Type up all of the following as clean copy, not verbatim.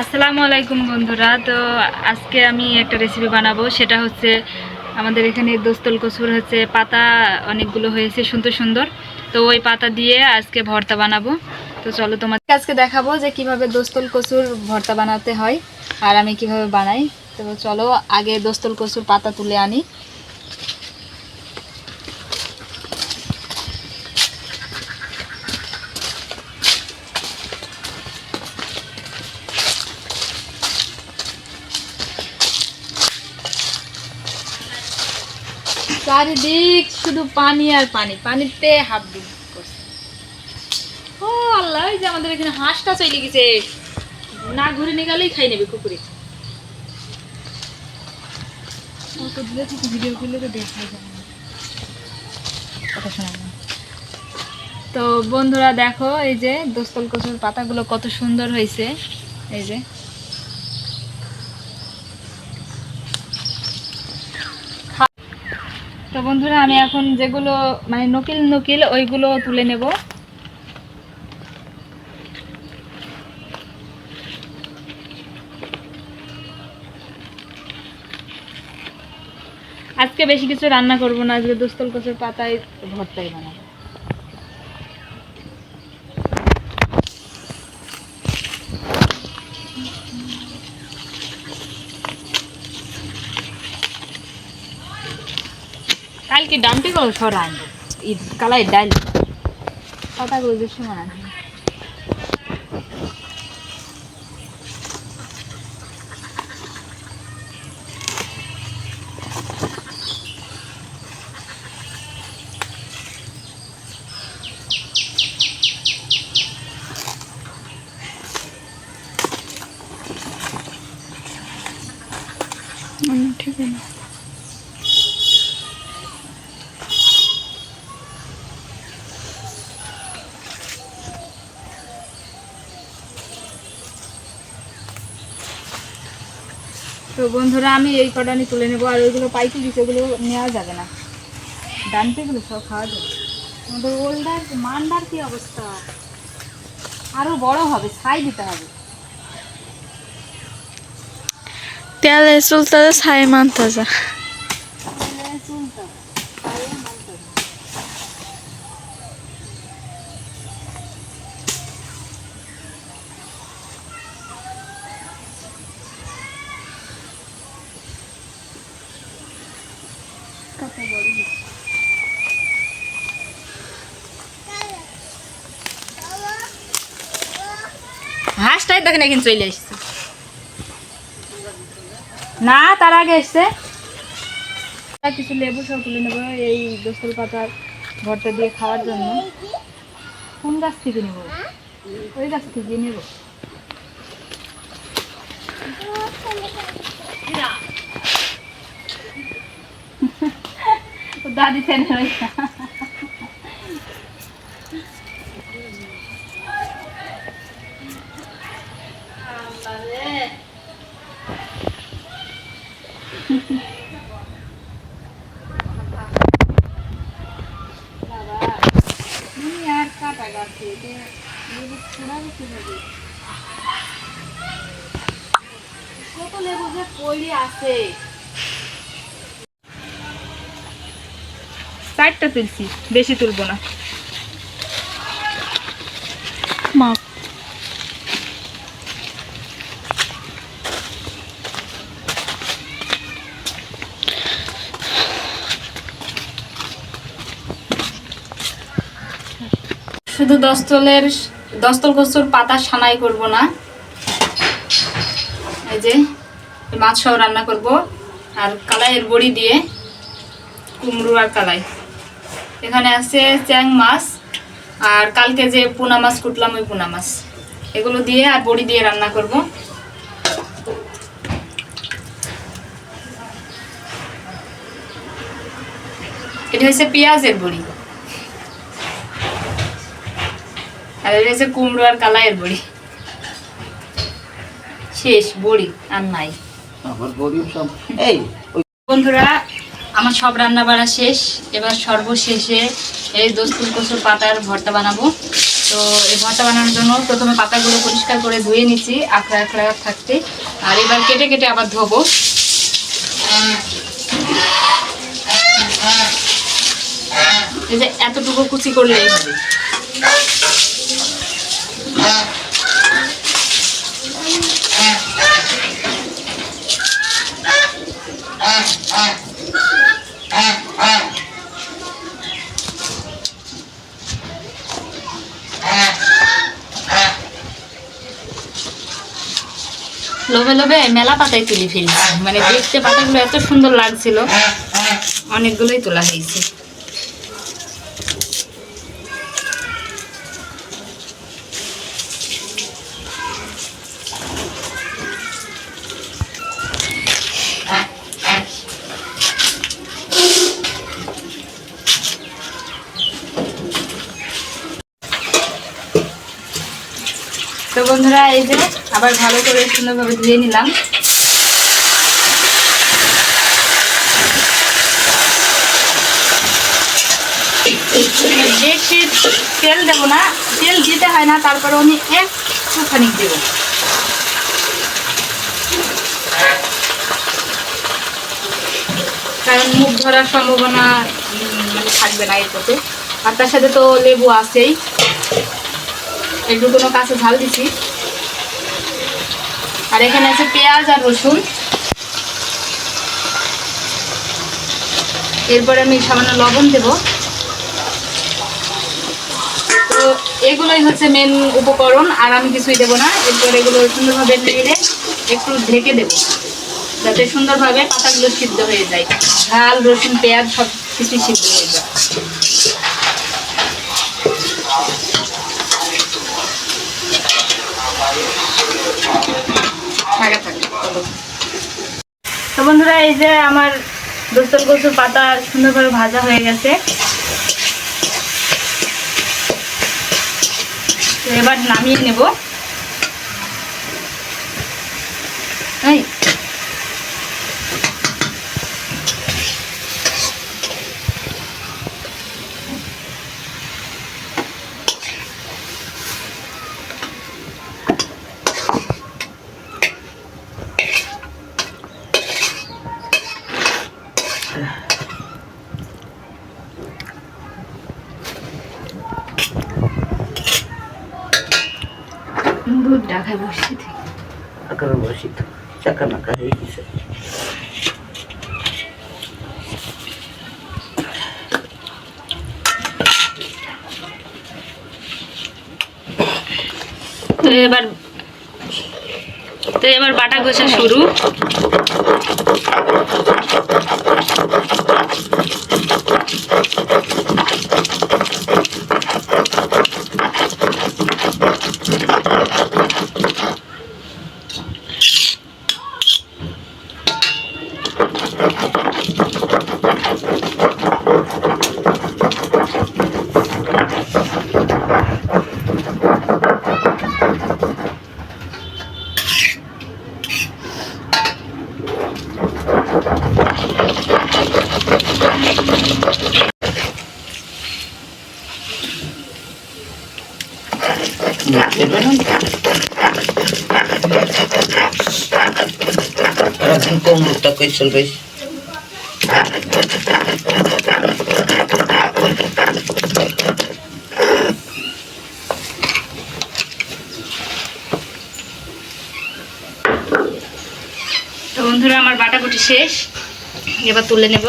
আসসালামু আলাইকুম বন্ধুরা। তো আজকে আমি একটা রেসিপি বানাবো, সেটা হচ্ছে আমাদের এখানে দোস্তল কচুর হচ্ছে পাতা অনেকগুলো হয়েছে সুন্দর সুন্দর। তো ওই পাতা দিয়ে আজকে ভর্তা বানাবো। তো চলো তোমাকে আজকে দেখাবো যে কিভাবে দোস্তল কচুর ভর্তা বানাতে হয় আর আমি কিভাবে বানাই। তো চলো আগে দোস্তল কচুর পাতা তুলে আনি। চারিদিক শুধু পানি আর পানি, পানিতে হাত ডুব করছে। ও আল্লাহ, এই যে আমাদের এখানে হাঁসটা চলে গেছে, না ঘুরে নিয়ে গেলেই খাই নেবে কুকুরে। ভিডিও করলে তো দেখা যায় না, কথা শোনা যায়। তো বন্ধুরা দেখো, এই যে দোস্তল কচুর পাতাগুলো কত সুন্দর হয়েছে। এই যে তো বন্ধুরা আমি এখন যেগুলো মানে নকিল নকিল ওইগুলো তুলে নেব। আজকে বেশি কিছু রান্না করব না, আজকে দোস্তল কচুর পাতায় ভর্তাই বানাবো। কালকে ডামটি করো সরা আনবো, ঈদ কালাই ডাল পাতাগুলো বেশি মানা। ঠিক আছে। তো বন্ধুরা আমি এই কটানি তুলে নেবো, আর ওইগুলো পাইতে দিচ্ছে, ওগুলো নেওয়া যাবে না, ডানটেগুলো সব খাওয়া যাবে। আমাদের ওল্ডার মান্ডার কি অবস্থা, আরো বড় হবে, ছাই দিতে হবে। তেলে চুলতে ছাই মানতে যা হাঁসটাই দেখেন এখন চলে এসছে, না তার আগে এসছে। কিছু লেবু সব তুলে নেবো এই দোস্তল পাতার ভর্তা দিয়ে খাওয়ার জন্য। কোন গাছ থেকে নেবো? ওই গাছ থেকে নেবো। দাদি ফেলে আর কাটা গাছে লেবু ছোড়া বেশি হবে। কত লেবু যে পড়ে আছে, 4টা তুলছি, বেশি তুলবো না। মা শুধু দস্তল কচুর পাতা সানাই করব না, এই যে মাছ সহ রান্না করব। আর কালাইয়ের বড়ি দিয়ে কুমড়ো আর কালাই। এখানে আছে চ্যাং মাছ আর কালকে যে পোনা মাছ কুটলাম ওই পোনা মাছ, এগুলো দিয়ে আর বড়ি দিয়ে রান্না করব। এটা হচ্ছে পেঁয়াজের বড়ি, আর এটা হচ্ছে কুমড়ো আর কালাইয়ের বড়ি। শেষ বড়ি আর নাই। বন্ধুরা আমার সব রান্না বাড়া শেষ, এবার সর্বশেষে এই দোস্তল কচুর পাতার ভর্তা বানাবো। তো তো এই ভর্তা বানানোর জন্য প্রথমে পাতাগুলো পরিষ্কার করে ধুয়ে নিচ্ছি আখড়া আখড়া থাকতে, আর এবার কেটে কেটে আবার ধোবো। এই যে এতটুকু কুচি করলেই হবে। লোভে লোভে মেলা পাতায় তুলে ফেলছি, মানে দেখতে পাতাগুলো এত সুন্দর লাগছিল, অনেকগুলোই তোলা হয়েছে। তো বন্ধুরা এই যে আবার ভালো করে সুন্দরভাবে ধুয়ে নিলাম। বেশি তেল দেবো না, তেল দিতে হয় না, তারপরে আমি একটুখানি দেব। কারণ মুখ ধরার সম্ভাবনা মানে থাকবে না এটাতে। আর তার সাথে তো লেবু আছেই, একটু কোনো কাছে ঝাল দিছি। আর এখানে আছে পেঁয়াজ আর রসুন। এরপরে আমি সামান্য লবণ দেব। তো এগুলোই হচ্ছে মেন উপকরণ, আর আমি কিছুই দেবো না। এরপর এগুলো সুন্দরভাবে নেড়ে একটু ঢেকে দেব, যাতে সুন্দরভাবে পাতাগুলো সিদ্ধ হয়ে যায়। ঝাল, রসুন, পেঁয়াজ সব কিছু সিদ্ধ হয়ে যায়। তো বন্ধুরা এই যে আমার দোস্তল কচুর পাতা সুন্দরভাবে ভাজা হয়ে গেছে। তো এবার নামিয়ে নেব। দুধ ঢাকায় বসিয়ে দিই। আকারে বসি তো চাকা নাকা হয়ে গেছে। তো এবার বাটা ঘষা শুরু। কোমরটা কই চলবে। তো বন্ধুরা আমার বাটাকুটি শেষ, এবার তুলে নেব।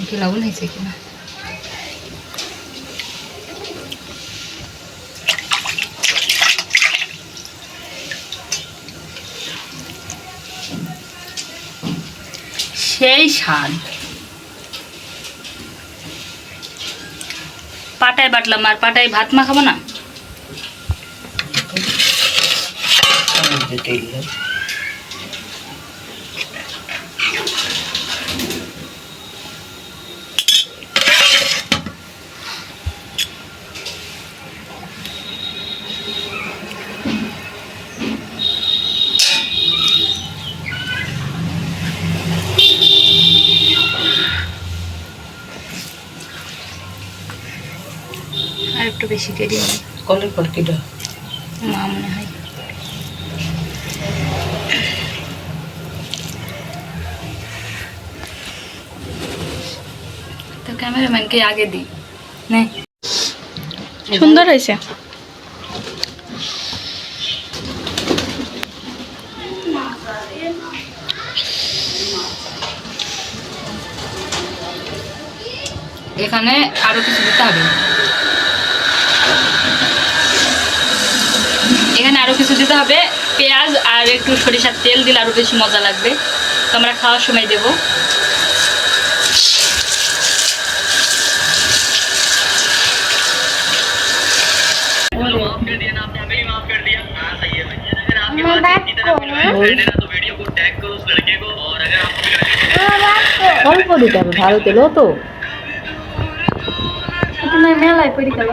কি লবণ হয়েছে কিনা। সেই স্বাদ। পাটায় বাটলাম, আর পাটায় ভাত মাখাবো না। একটু বেশি কেটে নিই। কলের পাখিটা মা মনে হয় তো ক্যামেরাম্যানকে আগে দিই নে। সুন্দর হয়েছে। এখানে আরো কিছু দিতে হবে, এখানে আরো কিছু দিতে হবে, পেঁয়াজ আর একটু সরিষার তেল দিলে আরো বেশি মজা লাগবে। তো আমরা খাওয়ার সময় দেবো। অল্প দিতে হবে, ভালো তেল তো। মেলায় পড়ি গেল।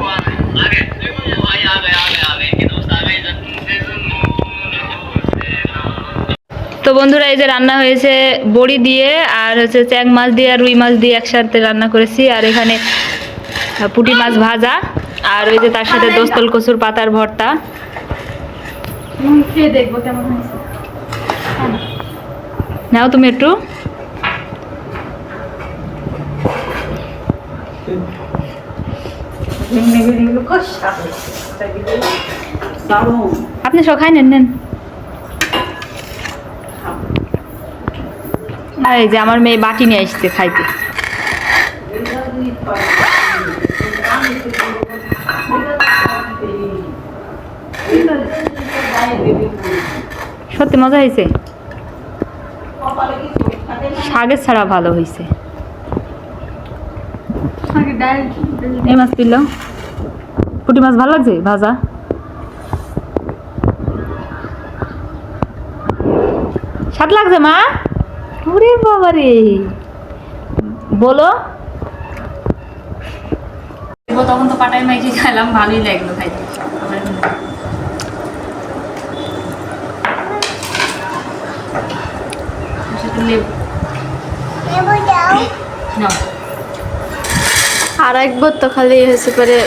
তো বন্ধুরা এই যে রান্না হয়েছে বড়ি দিয়ে আর হচ্ছে চ্যাং মাছ দিয়ে আর রুই মাছ দিয়ে একসাথে রান্না করেছি, আর এখানে পুঁটি মাছ ভাজা, আর ওই যে তার সাথে দোস্তল কচুর পাতার ভর্তা। খেয়ে দেখবো কেমন হয়েছে। নাও তুমি একটু। আপনি সব খাই নেন নেন। আর এই যে আমার মেয়ে বাটি নিয়ে আসছে খাইতে। সত্যি মজা হয়েছে, শাকের ছাড়া ভালো হয়েছে। এই মাছ দিল, পুঁটি মাছ ভালো লাগছে ভাজা। স্বাদ লাগছে মা? ওরে বাবা রে, বলো। তখন তো পাটাই মাইকে খেলাম, ভালোই লাগলো খাইতে। আর একবার তো খালি হয়েছে পরে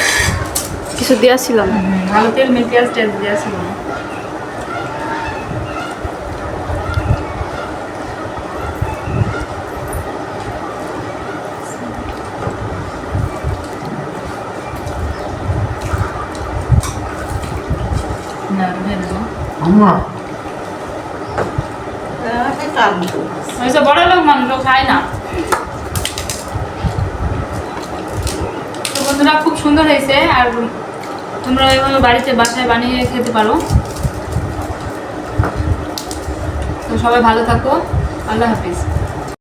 কিছু দেওয়া ছিল না। ভালো তেল পেঁয়াজ টেল দেওয়া ছিল না। বড় লোক মাংস খায় না। তো বন্ধুরা খুব সুন্দর হয়েছে, আর তোমরা এভাবে বাড়িতে বাসায় বানিয়ে খেতে পারো। তো সবাই ভালো থাকো, আল্লাহ হাফিজ।